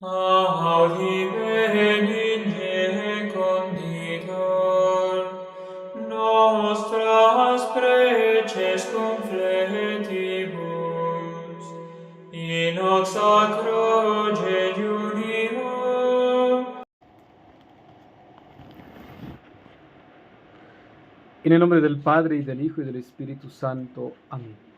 Audi benigne conditor, nostras preces confletibus, in hoc sacro jejunio. En el nombre del Padre, y del Hijo, y del Espíritu Santo. Amén.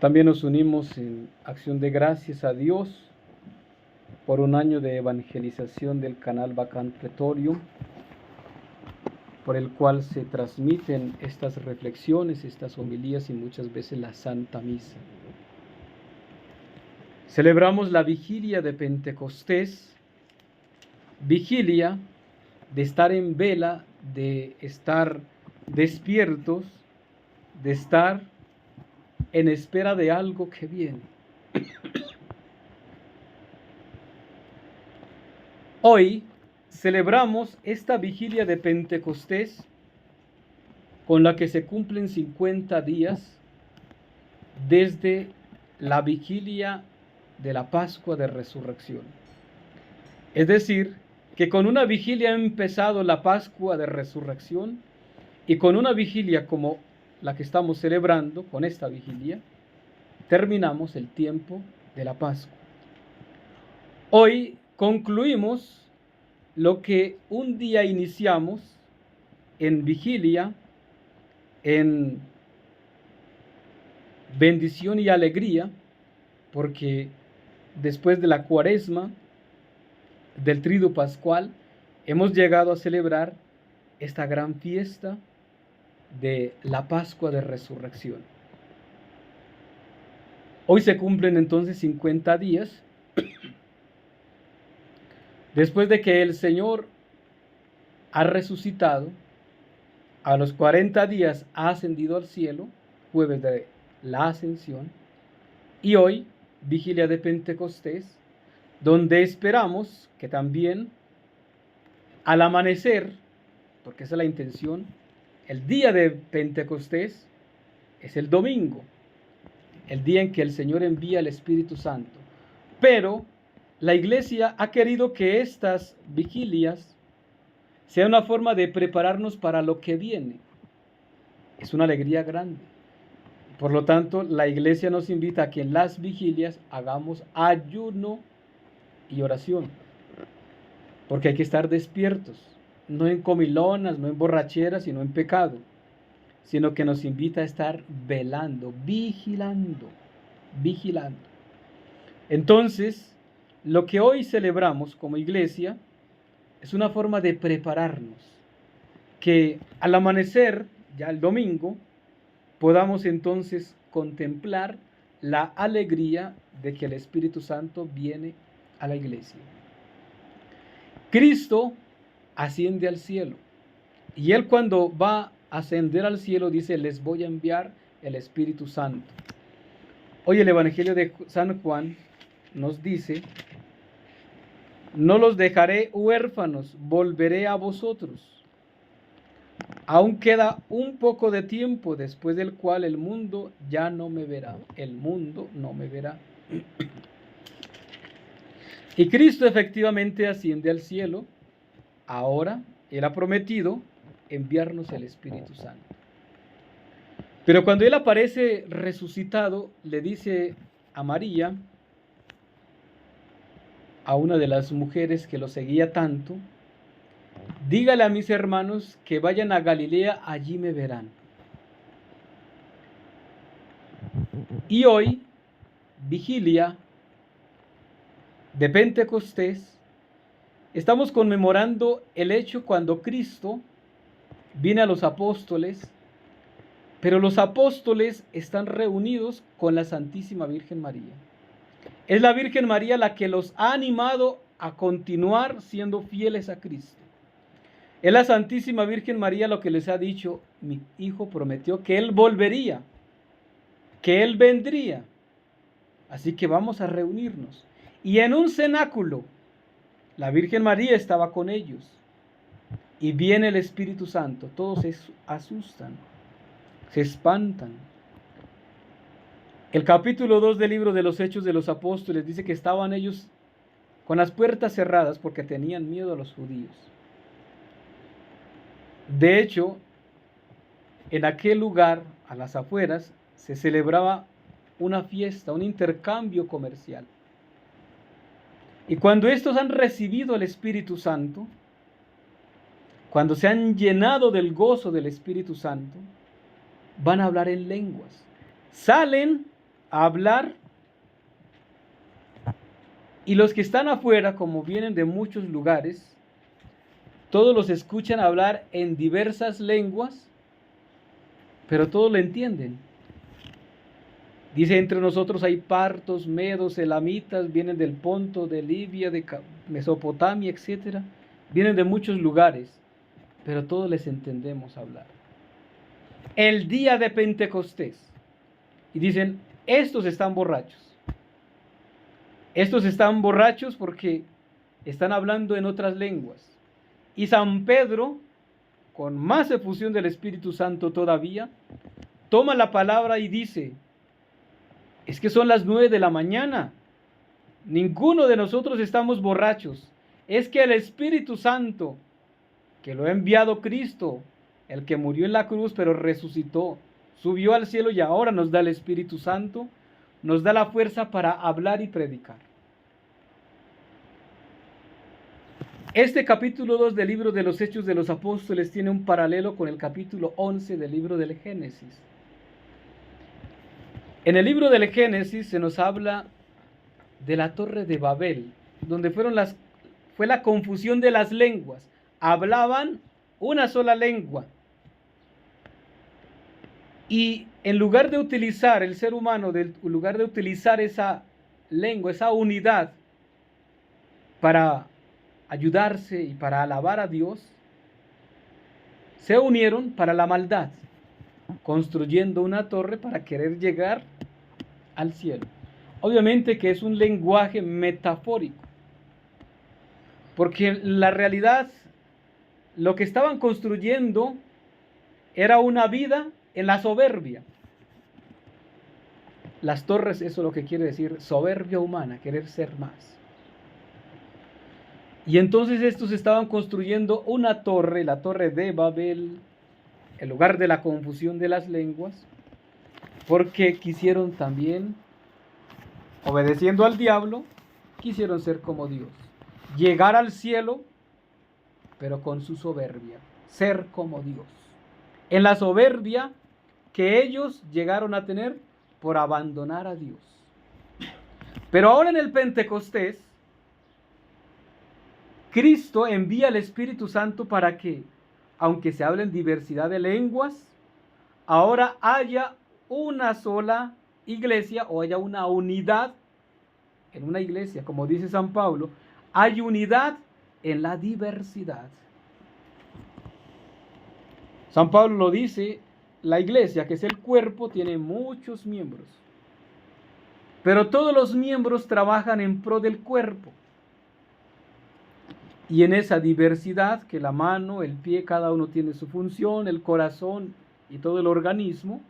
También nos unimos en acción de gracias a Dios por un año de evangelización del canal Vacant Pretorium, por el cual se transmiten estas reflexiones, estas homilías y muchas veces la Santa Misa. Celebramos la vigilia de Pentecostés, vigilia de estar en vela, de estar despiertos, de estar en espera de algo que viene. Hoy celebramos esta vigilia de Pentecostés con la que se cumplen 50 días desde la vigilia de la Pascua de Resurrección. Es decir, que con una vigilia ha empezado la Pascua de Resurrección y con una vigilia como la que estamos celebrando, con esta vigilia, terminamos el tiempo de la Pascua. Hoy concluimos lo que un día iniciamos en vigilia, en bendición y alegría, porque después de la Cuaresma, del Triduo Pascual, hemos llegado a celebrar esta gran fiesta de la Pascua de Resurrección. Hoy se cumplen entonces 50 días después de que el Señor ha resucitado. A los 40 días ha ascendido al cielo, jueves de la Ascensión, y hoy, vigilia de Pentecostés, donde esperamos que también al amanecer, porque esa es la intención, el día de Pentecostés es el domingo, el día en que el Señor envía el Espíritu Santo. Pero la Iglesia ha querido que estas vigilias sean una forma de prepararnos para lo que viene. Es una alegría grande. Por lo tanto, la Iglesia nos invita a que en las vigilias hagamos ayuno y oración, porque hay que estar despiertos, no en comilonas, no en borracheras, sino en pecado, sino que nos invita a estar velando, vigilando. Entonces, lo que hoy celebramos como iglesia es una forma de prepararnos, que al amanecer, ya el domingo, podamos entonces contemplar la alegría de que el Espíritu Santo viene a la iglesia. Cristo asciende al cielo, y Él cuando va a ascender al cielo dice: les voy a enviar el Espíritu Santo. Hoy el Evangelio de San Juan nos dice: no los dejaré huérfanos, volveré a vosotros. Aún queda un poco de tiempo, después del cual el mundo ya no me verá. El mundo no me verá. Y Cristo efectivamente asciende al cielo. Ahora Él ha prometido enviarnos el Espíritu Santo. Pero cuando Él aparece resucitado, le dice a María, a una de las mujeres que lo seguía tanto: dígale a mis hermanos que vayan a Galilea, allí me verán. Y hoy, vigilia de Pentecostés, estamos conmemorando el hecho cuando Cristo viene a los apóstoles, pero los apóstoles están reunidos con la Santísima Virgen María. Es la Virgen María la que los ha animado a continuar siendo fieles a Cristo. Es la Santísima Virgen María lo que les ha dicho: mi hijo prometió que Él volvería, que Él vendría. Así que vamos a reunirnos. Y en un cenáculo, la Virgen María estaba con ellos. Y viene el Espíritu Santo. Todos se asustan, se espantan. El capítulo 2 del libro de los Hechos de los Apóstoles dice que estaban ellos con las puertas cerradas porque tenían miedo a los judíos. De hecho, en aquel lugar, a las afueras, se celebraba una fiesta, un intercambio comercial. Y cuando estos han recibido el Espíritu Santo, cuando se han llenado del gozo del Espíritu Santo, van a hablar en lenguas. Salen a hablar y los que están afuera, como vienen de muchos lugares, todos los escuchan hablar en diversas lenguas, pero todos lo entienden. Dice, entre nosotros hay partos, medos, elamitas, vienen del Ponto, de Libia, de Mesopotamia, etc. Vienen de muchos lugares, pero todos les entendemos hablar. El día de Pentecostés. Y dicen, estos están borrachos. Estos están borrachos porque están hablando en otras lenguas. Y San Pedro, con más efusión del Espíritu Santo todavía, toma la palabra y dice, es que son las 9 de la mañana. Ninguno de nosotros estamos borrachos. Es que el Espíritu Santo, que lo ha enviado Cristo, el que murió en la cruz pero resucitó, subió al cielo y ahora nos da el Espíritu Santo, nos da la fuerza para hablar y predicar. Este capítulo 2 del libro de los Hechos de los Apóstoles tiene un paralelo con el capítulo 11 del libro del Génesis. En el libro del Génesis se nos habla de la Torre de Babel, donde fue la confusión de las lenguas. Hablaban una sola lengua. Y en lugar de utilizar el ser humano, en lugar de utilizar esa lengua, esa unidad para ayudarse y para alabar a Dios, se unieron para la maldad, construyendo una torre para querer llegar al cielo. Obviamente que es un lenguaje metafórico, porque la realidad, lo que estaban construyendo era una vida en la soberbia. Las torres, eso es lo que quiere decir, soberbia humana, querer ser más. Y entonces estos estaban construyendo una torre, la Torre de Babel, el lugar de la confusión de las lenguas, porque quisieron también, obedeciendo al diablo, quisieron ser como Dios, llegar al cielo, pero con su soberbia, ser como Dios. En la soberbia que ellos llegaron a tener por abandonar a Dios. Pero ahora en el Pentecostés, Cristo envía al Espíritu Santo para que, aunque se hablen diversidad de lenguas, ahora haya una sola iglesia o haya una unidad en una iglesia. Como dice San Pablo, hay unidad en la diversidad. San Pablo lo dice, la iglesia, que es el cuerpo, tiene muchos miembros, pero todos los miembros trabajan en pro del cuerpo. Y en esa diversidad, que la mano, el pie, cada uno tiene su función, el corazón y todo el organismo,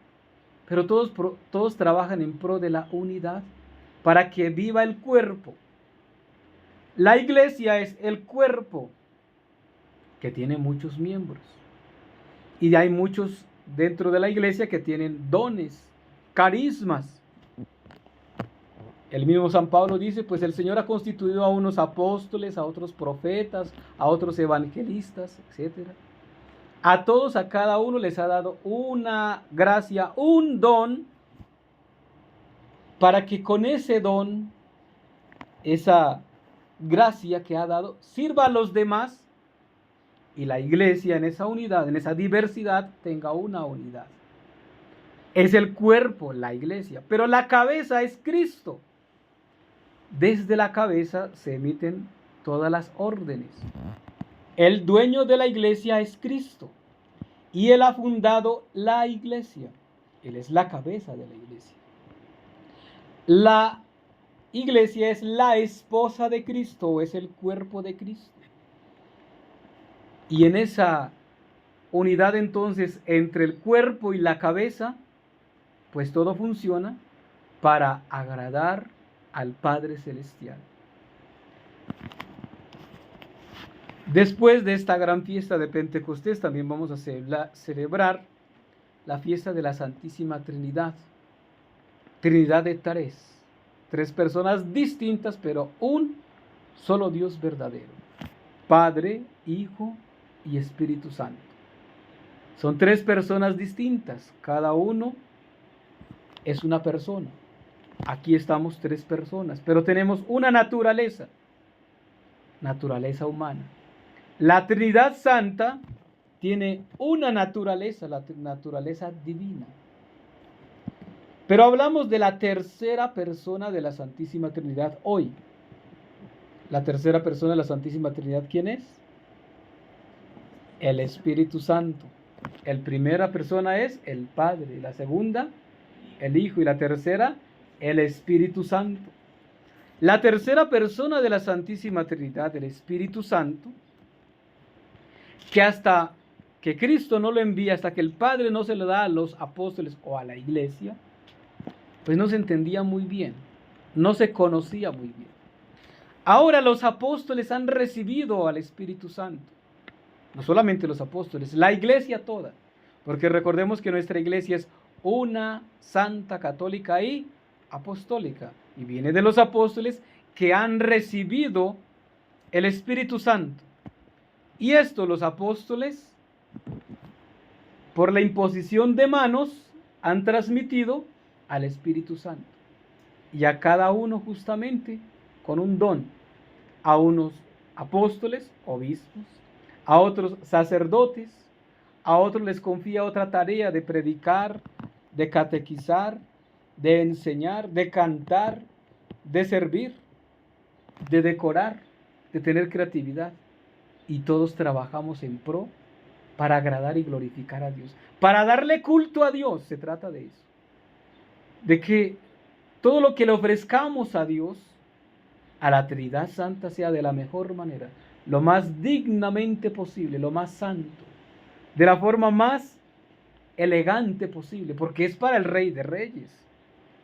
pero todos trabajan en pro de la unidad para que viva el cuerpo. La iglesia es el cuerpo que tiene muchos miembros. Y hay muchos dentro de la iglesia que tienen dones, carismas. El mismo San Pablo dice, pues el Señor ha constituido a unos apóstoles, a otros profetas, a otros evangelistas, etc. A todos, a cada uno les ha dado una gracia, un don, para que con ese don, esa gracia que ha dado, sirva a los demás y la iglesia en esa unidad, en esa diversidad, tenga una unidad. Es el cuerpo, la iglesia, pero la cabeza es Cristo. Desde la cabeza se emiten todas las órdenes. El dueño de la iglesia es Cristo y Él ha fundado la iglesia. Él es la cabeza de la iglesia. La iglesia es la esposa de Cristo, o es el cuerpo de Cristo. Y en esa unidad entonces entre el cuerpo y la cabeza, pues todo funciona para agradar al Padre Celestial. Después de esta gran fiesta de Pentecostés, también vamos a celebrar la fiesta de la Santísima Trinidad. Trinidad de tres personas distintas, pero un solo Dios verdadero. Padre, Hijo y Espíritu Santo. Son tres personas distintas, cada uno es una persona. Aquí estamos tres personas, pero tenemos una naturaleza humana. La Trinidad Santa tiene una naturaleza, la naturaleza divina. Pero hablamos de la tercera persona de la Santísima Trinidad hoy. La tercera persona de la Santísima Trinidad, ¿quién es? El Espíritu Santo. La primera persona es el Padre, la segunda, el Hijo, y la tercera, el Espíritu Santo. La tercera persona de la Santísima Trinidad, el Espíritu Santo, que hasta que Cristo no lo envía, hasta que el Padre no se lo da a los apóstoles o a la iglesia, pues no se entendía muy bien, no se conocía muy bien. Ahora los apóstoles han recibido al Espíritu Santo. No solamente los apóstoles, la iglesia toda. Porque recordemos que nuestra iglesia es una santa, católica y apostólica. Y viene de los apóstoles que han recibido el Espíritu Santo. Y esto los apóstoles, por la imposición de manos, han transmitido al Espíritu Santo. Y a cada uno justamente con un don. A unos apóstoles, obispos, a otros sacerdotes, a otros les confía otra tarea de predicar, de catequizar, de enseñar, de cantar, de servir, de decorar, de tener creatividad. Y todos trabajamos en pro para agradar y glorificar a Dios, para darle culto a Dios. Se trata de eso, de que todo lo que le ofrezcamos a Dios, a la Trinidad Santa, sea de la mejor manera, lo más dignamente posible, lo más santo, de la forma más elegante posible, porque es para el Rey de Reyes,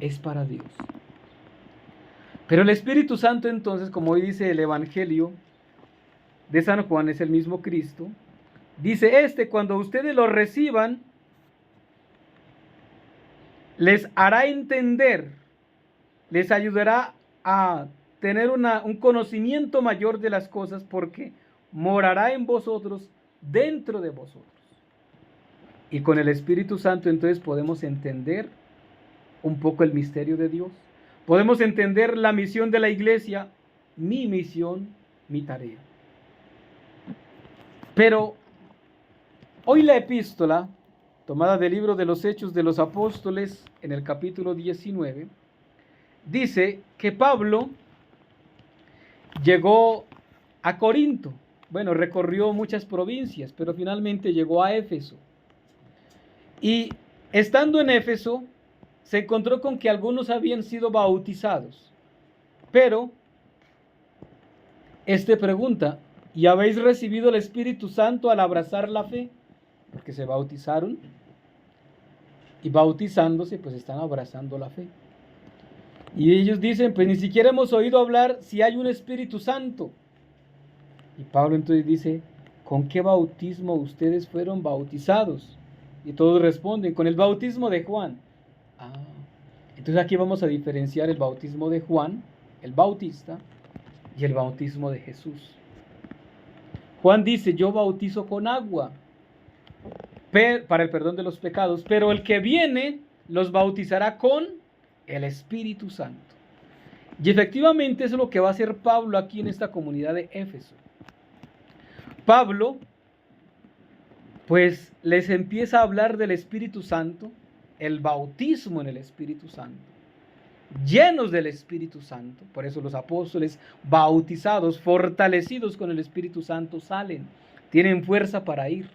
es para Dios. Pero el Espíritu Santo, entonces, como hoy dice el Evangelio de San Juan, es el mismo Cristo, dice: cuando ustedes lo reciban, les hará entender, les ayudará a tener un conocimiento mayor de las cosas, porque morará en vosotros, dentro de vosotros. Y con el Espíritu Santo entonces podemos entender un poco el misterio de Dios. Podemos entender la misión de la iglesia, mi misión, mi tarea. Pero hoy la epístola, tomada del libro de los Hechos de los Apóstoles, en el capítulo 19, dice que Pablo llegó a Corinto. Bueno, recorrió muchas provincias, pero finalmente llegó a Éfeso. Y estando en Éfeso, se encontró con que algunos habían sido bautizados. Pero pregunta: ¿y habéis recibido el Espíritu Santo al abrazar la fe? Porque se bautizaron, y bautizándose, pues están abrazando la fe. Y ellos dicen: pues ni siquiera hemos oído hablar si hay un Espíritu Santo. Y Pablo entonces dice: ¿con qué bautismo ustedes fueron bautizados? Y todos responden: con el bautismo de Juan. Entonces aquí vamos a diferenciar el bautismo de Juan, el Bautista, y el bautismo de Jesús. Juan dice: yo bautizo con agua para el perdón de los pecados, pero el que viene los bautizará con el Espíritu Santo. Y efectivamente eso es lo que va a hacer Pablo aquí en esta comunidad de Éfeso. Pablo pues les empieza a hablar del Espíritu Santo, el bautismo en el Espíritu Santo, llenos del Espíritu Santo. Por eso los apóstoles bautizados, fortalecidos con el Espíritu Santo, salen, tienen fuerza para ir.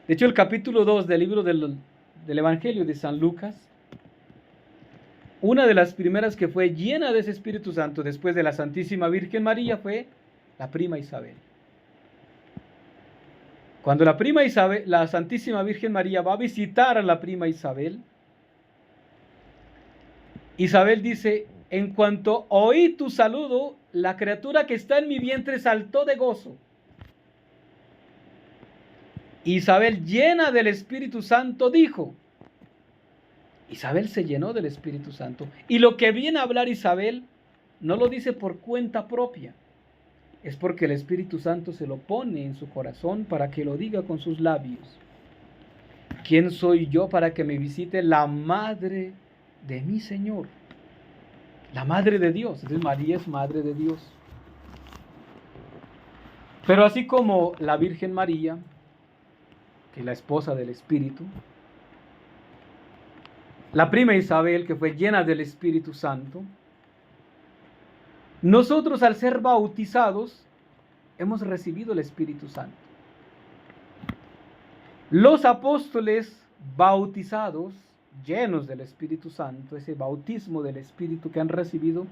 De hecho, el capítulo 2 del libro del Evangelio de San Lucas, una de las primeras que fue llena de ese Espíritu Santo después de la Santísima Virgen María fue la prima Isabel. Cuando la Santísima Virgen María va a visitar a la prima Isabel, Isabel dice, en cuanto oí tu saludo, la criatura que está en mi vientre saltó de gozo. Isabel, llena del Espíritu Santo, dijo. Isabel se llenó del Espíritu Santo. Y lo que viene a hablar Isabel no lo dice por cuenta propia. Es porque el Espíritu Santo se lo pone en su corazón para que lo diga con sus labios. ¿Quién soy yo para que me visite la madre de mi Señor? La madre de Dios. Entonces María es madre de Dios. Pero así como la Virgen María, que es la esposa del Espíritu, la prima Isabel, que fue llena del Espíritu Santo, nosotros al ser bautizados hemos recibido el Espíritu Santo. Los apóstoles bautizados, llenos del Espíritu Santo, ese bautismo del Espíritu que han recibido,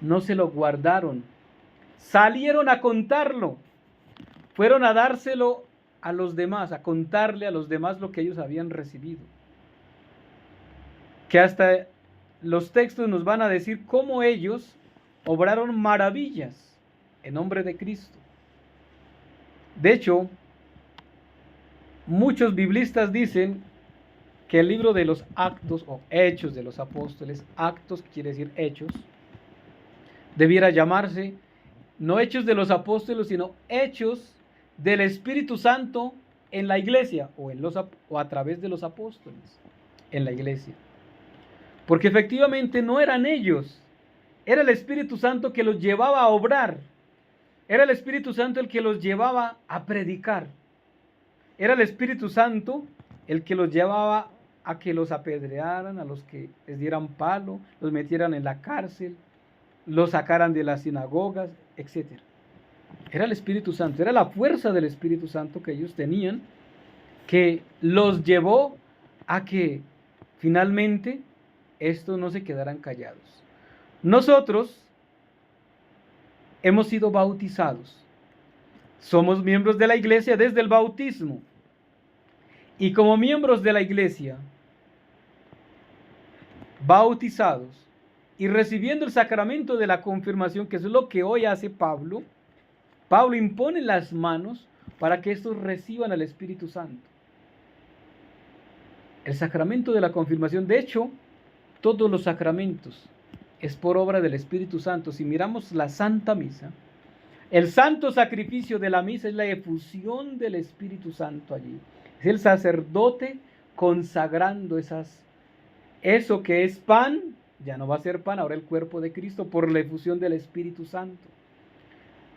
no se lo guardaron. Salieron a contarlo. Fueron a dárselo a los demás, a contarle a los demás lo que ellos habían recibido. Que hasta los textos nos van a decir cómo ellos obraron maravillas en nombre de Cristo. De hecho, muchos biblistas dicen que el libro de los Actos o Hechos de los Apóstoles, Actos quiere decir hechos, debiera llamarse no Hechos de los Apóstoles, sino Hechos del Espíritu Santo en la iglesia o a través de los apóstoles en la iglesia. Porque efectivamente no eran ellos, era el Espíritu Santo que los llevaba a obrar, era el Espíritu Santo el que los llevaba a predicar, era el Espíritu Santo el que los llevaba a que los apedrearan, a los que les dieran palo, los metieran en la cárcel, los sacaran de las sinagogas, etc. Era el Espíritu Santo, era la fuerza del Espíritu Santo que ellos tenían, que los llevó a que finalmente estos no se quedaran callados. Nosotros hemos sido bautizados, somos miembros de la iglesia desde el bautismo, y como miembros de la iglesia, bautizados y recibiendo el sacramento de la confirmación, que es lo que hoy hace Pablo, Pablo impone las manos para que estos reciban al Espíritu Santo. El sacramento de la confirmación, de hecho, todos los sacramentos es por obra del Espíritu Santo. Si miramos la Santa Misa, el santo sacrificio de la misa es la efusión del Espíritu Santo allí. Es el sacerdote consagrando eso que es pan, ya no va a ser pan, ahora el cuerpo de Cristo por la efusión del Espíritu Santo.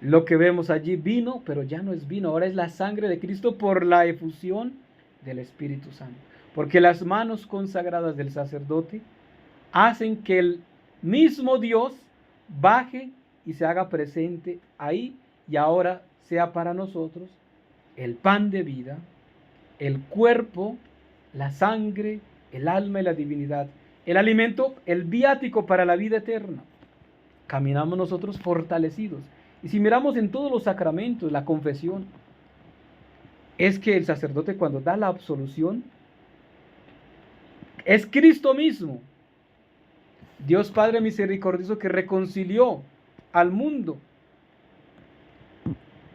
Lo que vemos allí, vino, pero ya no es vino, ahora es la sangre de Cristo por la efusión del Espíritu Santo. Porque las manos consagradas del sacerdote hacen que el mismo Dios baje y se haga presente ahí y ahora sea para nosotros el pan de vida, el cuerpo, la sangre, el alma y la divinidad, el alimento, el viático para la vida eterna. Caminamos nosotros fortalecidos. Y si miramos en todos los sacramentos, la confesión, es que el sacerdote cuando da la absolución, es Cristo mismo, Dios Padre misericordioso, que reconcilió al mundo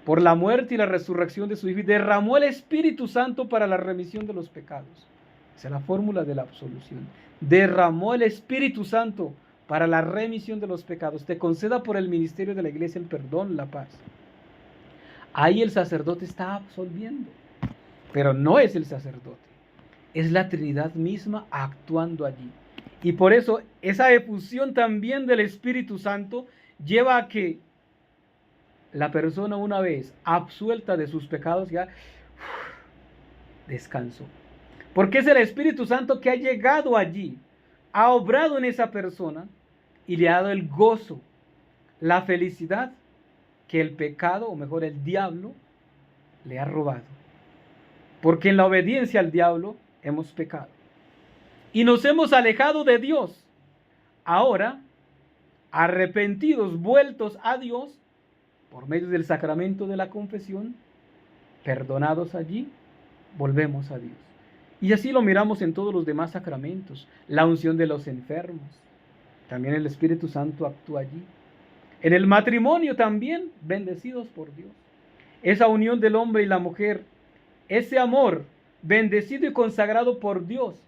por la muerte y la resurrección de su Hijo y derramó el Espíritu Santo para la remisión de los pecados. Esa es la fórmula de la absolución. Derramó el Espíritu Santo para la remisión de los pecados. Te conceda por el ministerio de la iglesia el perdón, la paz. Ahí el sacerdote está absolviendo, pero no es el sacerdote, es la Trinidad misma actuando allí. Y por eso esa efusión también del Espíritu Santo lleva a que la persona, una vez absuelta de sus pecados, ya descansó. Porque es el Espíritu Santo que ha llegado allí, ha obrado en esa persona y le ha dado el gozo, la felicidad que el pecado, o mejor el diablo, le ha robado. Porque en la obediencia al diablo hemos pecado y nos hemos alejado de Dios. Ahora, arrepentidos, vueltos a Dios, por medio del sacramento de la confesión, perdonados allí, volvemos a Dios. Y así lo miramos en todos los demás sacramentos, la unción de los enfermos, también el Espíritu Santo actúa allí. En el matrimonio también, bendecidos por Dios. Esa unión del hombre y la mujer, ese amor bendecido y consagrado por Dios,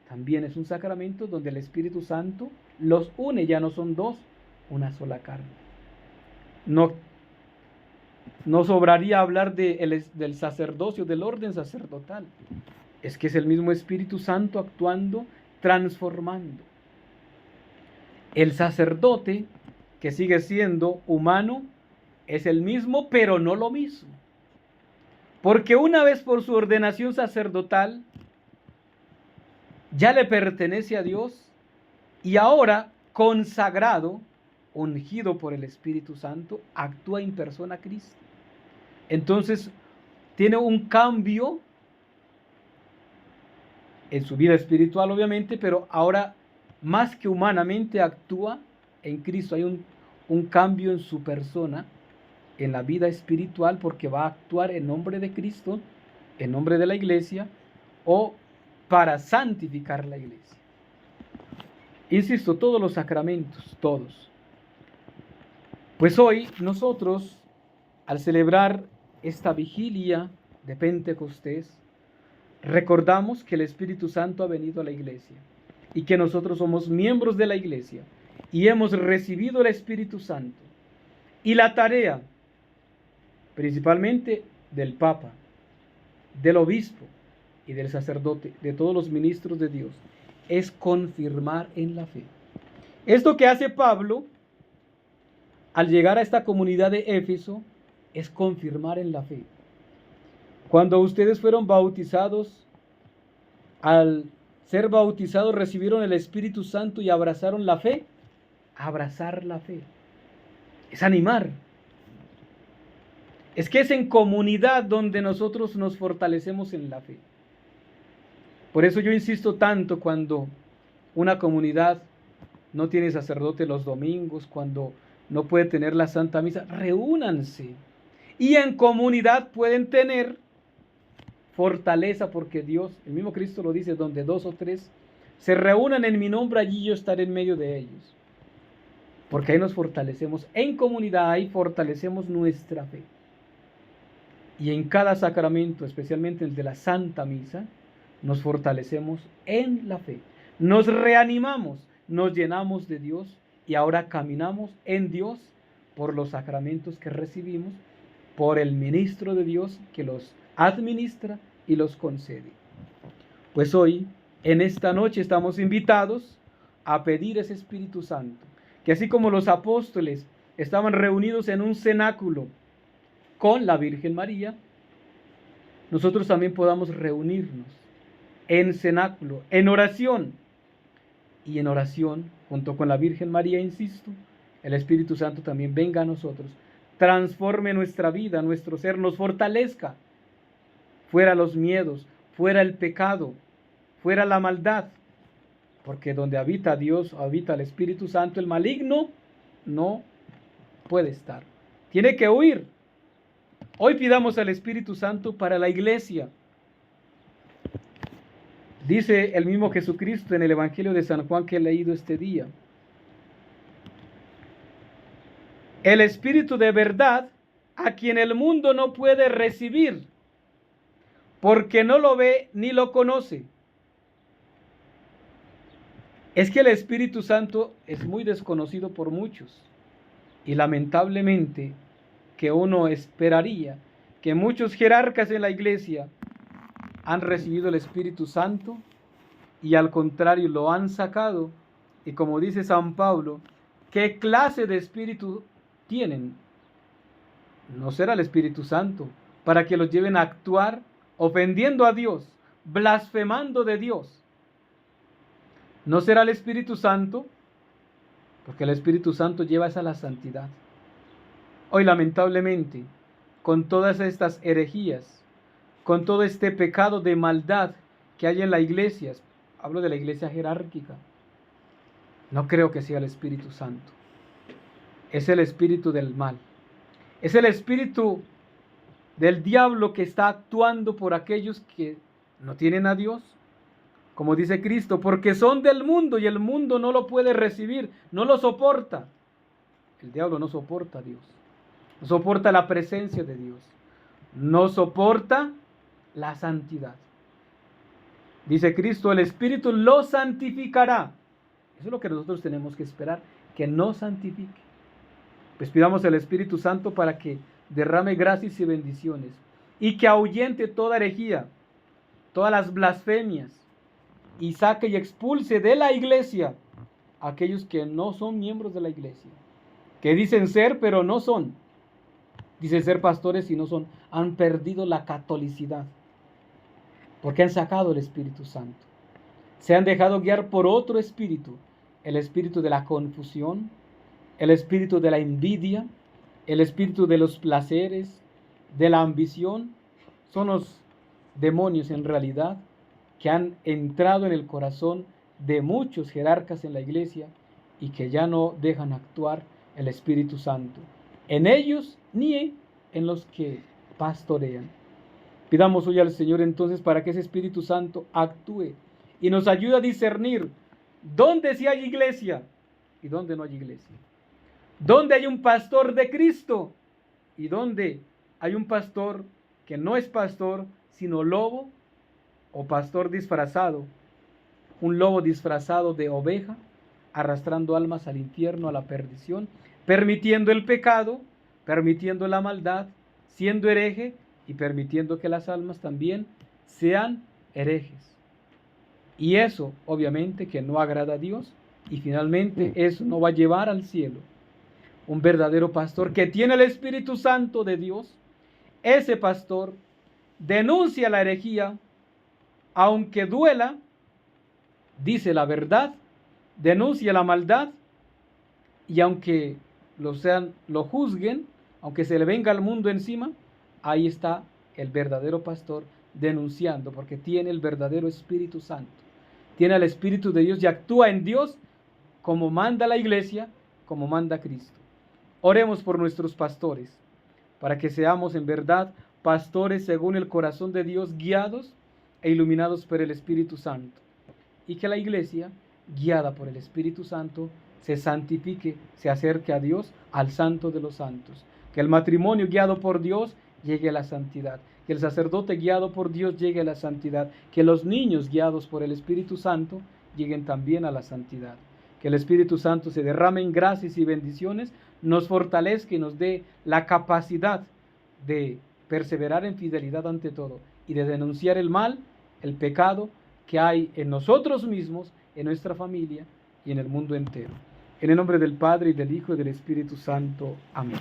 también es un sacramento donde el Espíritu Santo los une, ya no son dos, una sola carne. No sobraría hablar del sacerdocio, del orden sacerdotal. Es que es el mismo Espíritu Santo actuando, transformando. El sacerdote, que sigue siendo humano, es el mismo, pero no lo mismo. Porque una vez por su ordenación sacerdotal, ya le pertenece a Dios y ahora, consagrado, ungido por el Espíritu Santo, actúa en persona Cristo. Entonces, tiene un cambio en su vida espiritual, obviamente, pero ahora, más que humanamente, actúa en Cristo. Hay un cambio en su persona, en la vida espiritual, porque va a actuar en nombre de Cristo, en nombre de la iglesia, o para santificar la iglesia. Insisto, todos los sacramentos, todos. Pues hoy nosotros, al celebrar esta vigilia de Pentecostés, recordamos que el Espíritu Santo ha venido a la iglesia y que nosotros somos miembros de la iglesia y hemos recibido el Espíritu Santo. Y la tarea, principalmente del Papa, del obispo y del sacerdote, de todos los ministros de Dios, es confirmar en la fe. Esto que hace Pablo al llegar a esta comunidad de Éfeso es confirmar en la fe. Cuando ustedes fueron bautizados, al ser bautizados recibieron el Espíritu Santo y abrazaron la fe. Abrazar la fe es animar. Es que es en comunidad donde nosotros nos fortalecemos en la fe. Por eso yo insisto tanto cuando una comunidad no tiene sacerdote los domingos, cuando no puede tener la Santa Misa, reúnanse. Y en comunidad pueden tener fortaleza, porque Dios, el mismo Cristo lo dice, donde 2 o 3 se reúnan en mi nombre, allí yo estaré en medio de ellos. Porque ahí nos fortalecemos en comunidad, ahí fortalecemos nuestra fe. Y en cada sacramento, especialmente el de la Santa Misa, nos fortalecemos en la fe. Nos reanimamos, nos llenamos de Dios y ahora caminamos en Dios por los sacramentos que recibimos, por el ministro de Dios que los administra y los concede. Pues hoy, en esta noche, estamos invitados a pedir ese Espíritu Santo, que así como los apóstoles estaban reunidos en un cenáculo con la Virgen María, nosotros también podamos reunirnos en cenáculo, en oración, y en oración, junto con la Virgen María, insisto, el Espíritu Santo también venga a nosotros, transforme nuestra vida, nuestro ser, nos fortalezca, fuera los miedos, fuera el pecado, fuera la maldad, porque donde habita Dios, habita el Espíritu Santo, el maligno no puede estar, tiene que huir. Hoy pidamos al Espíritu Santo para la iglesia. Dice el mismo Jesucristo en el Evangelio de San Juan que he leído este día: el Espíritu de verdad, a quien el mundo no puede recibir, porque no lo ve ni lo conoce. Es que el Espíritu Santo es muy desconocido por muchos, y lamentablemente que uno esperaría que muchos jerarcas en la iglesia han recibido el Espíritu Santo y al contrario lo han sacado, y como dice San Pablo, ¿qué clase de espíritu tienen? No será el Espíritu Santo para que los lleven a actuar ofendiendo a Dios, blasfemando de Dios. No será el Espíritu Santo, porque el Espíritu Santo lleva esa la santidad. Hoy lamentablemente, con todas estas herejías, con todo este pecado de maldad que hay en la iglesia, hablo de la iglesia jerárquica, no creo que sea el Espíritu Santo. Es el espíritu del mal. Es el espíritu del diablo que está actuando por aquellos que no tienen a Dios como dice Cristo, porque son del mundo y el mundo no lo puede recibir, no lo soporta. El diablo no soporta a Dios, no soporta la presencia de Dios, no soporta la santidad. Dice Cristo, el Espíritu lo santificará. Eso es lo que nosotros tenemos que esperar, que nos santifique. Pues pidamos al Espíritu Santo para que derrame gracias y bendiciones y que ahuyente toda herejía, todas las blasfemias, y saque y expulse de la iglesia a aquellos que no son miembros de la iglesia, que dicen ser pero no son, dicen ser pastores y no son, han perdido la catolicidad porque han sacado el Espíritu Santo, se han dejado guiar por otro espíritu, el espíritu de la confusión, el espíritu de la envidia, el espíritu de los placeres, de la ambición. Son los demonios en realidad que han entrado en el corazón de muchos jerarcas en la iglesia y que ya no dejan actuar el Espíritu Santo en ellos ni en los que pastorean. Pidamos hoy al Señor entonces para que ese Espíritu Santo actúe y nos ayude a discernir dónde sí hay iglesia y dónde no hay iglesia, dónde hay un pastor de Cristo y dónde hay un pastor que no es pastor sino lobo, o pastor disfrazado, un lobo disfrazado de oveja, arrastrando almas al infierno, a la perdición, permitiendo el pecado, permitiendo la maldad, siendo hereje y permitiendo que las almas también sean herejes. Y eso, obviamente, que no agrada a Dios, y finalmente eso no va a llevar al cielo. Un verdadero pastor que tiene el Espíritu Santo de Dios, ese pastor denuncia la herejía, aunque duela, dice la verdad, denuncia la maldad, y aunque lo juzguen, aunque se le venga al mundo encima, ahí está el verdadero pastor denunciando, porque tiene el verdadero Espíritu Santo, tiene el Espíritu de Dios y actúa en Dios como manda la iglesia, como manda Cristo. Oremos por nuestros pastores, para que seamos en verdad pastores según el corazón de Dios, guiados e iluminados por el Espíritu Santo, y que la iglesia, guiada por el Espíritu Santo, se santifique, se acerque a Dios, al Santo de los Santos. Que el matrimonio guiado por Dios llegue a la santidad, que el sacerdote guiado por Dios llegue a la santidad, que los niños guiados por el Espíritu Santo lleguen también a la santidad. Que el Espíritu Santo se derrame en gracias y bendiciones, nos fortalezca y nos dé la capacidad de perseverar en fidelidad ante todo y de denunciar el mal, el pecado que hay en nosotros mismos, en nuestra familia y en el mundo entero. En el nombre del Padre, y del Hijo, y del Espíritu Santo. Amén.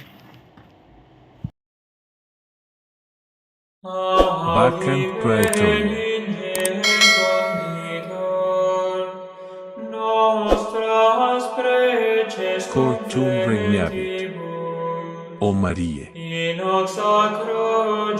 Vacant praetorium. Cor tuum regnavit, O Mariae. In hoc sacro